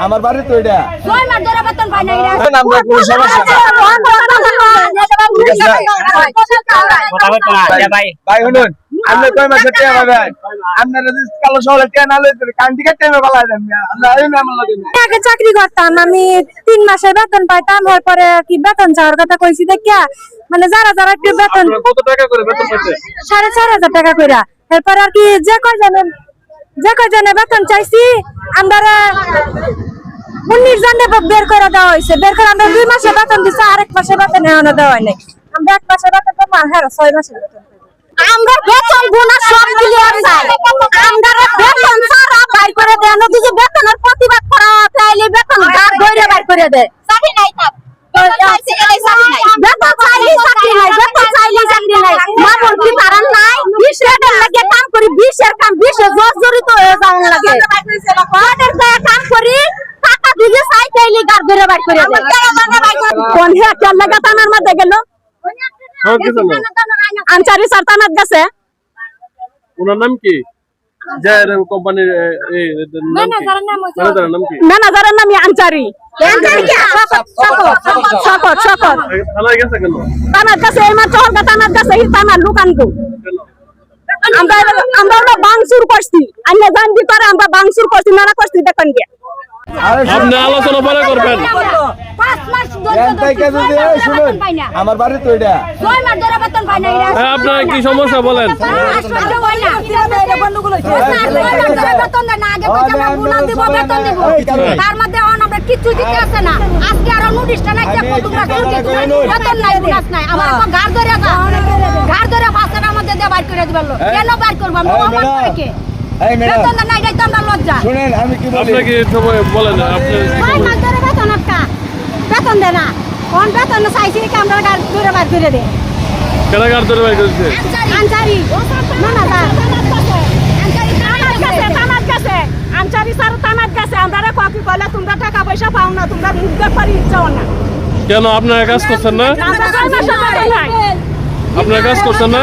আমার বাড়ি তো এটা ভাই শুনুন আপনি কয় মাসের টিয়া পাবেন আপনার কালো শহরে টিয়া না লইতে কান্দি কাটতে বলা আগে চাকরি করতাম আমি 3 মাসের বেতন পাইতাম এরপরে কি বেতন চাওয়ার কথা কইছি দেখিয়া মানে যারা যারা একটু বেতন কত টাকা করে বেতন পাইতে 4,500 টাকা কইরা এরপর আর কি যে কয়জনে বেতন চাইছি আমরা 19 জনে বের করে দেওয়া হয়েছে বের করে আমরা 2 মাসের বেতন দিছি আরেক মাসের বেতন এখনো দেওয়া নাই আমরা 1 মাসের বেতন তো হ্যাঁ 6 মাসের বেতন আমরা বেতন বোনাস সব ক্লিয়ার চাই আমরা বেতন সারা বাইর করে দেন যদি বেতনের প্রতিবাদ করা তাইলে বেতন গার ধরে বাইর করে দেয় চাকরি নাই থাক বেতন চাইলে চাকরি নাই বেতন চাইলে চাকরি নাই মামুন কি পারান নাই 20 টাকা লাগে কাম করি 20 এর কাম 20 এ জর্জরিত হয়ে যাওয়ার লাগে ওদের দয়া কাম করি টাকা দিয়ে চাই তাইলে গার ধরে বাইর করে দেয় কোন হে কেন লাগা তানার মধ্যে গেল আনসারি স্যার তানাত গেছে ওনার নাম কি যে কোম্পানির ম্যানেজারের নাম কি ম্যানেজারের নাম আনসারি শকত থানায় গেছে কেন তানাত গেছে এই মাত্র হলকা তানাত গেছে এই তানার লুকানকো আমরা বাংসুর করছি আন্য জানবি করে আমরা বাংসুর করছি না করছি দেখেন কি আপনি আলোচনা পরে করবেন 5 মাস শুনুন আমার বাড়ি তো এটা আপনার কি সমস্যা বলেন তার মধ্যে আমরা কিছু দিতে আছে না আজকে আরো নোটিশটা নাই বেতন নাই বোনাস নাই আমার ঘর ধরে বাচ্চাটার মধ্যে দিয়ে বাইর করে দিবেন কেন বাইর করবো আমরা বেতন নাই যাইতে আমরা লজ্জা শুনেন আমি কি বলি আপনাকে বলেন আপনি বেতন দে না কোন বেতন চাইছি কি আমরা গাড়ি ধরে বাইর করে দে কেন গাড়ি ধরে বাইর করেছে আনসারি আনসারি স্যার তানাত গেছে আমরা কপি কইলে তোমরা টাকা পয়সা পাও না তোমরা ব্যাপারই যাও না কেন আপনারা কাজ করছেন না আপনারা কাজ করছেন না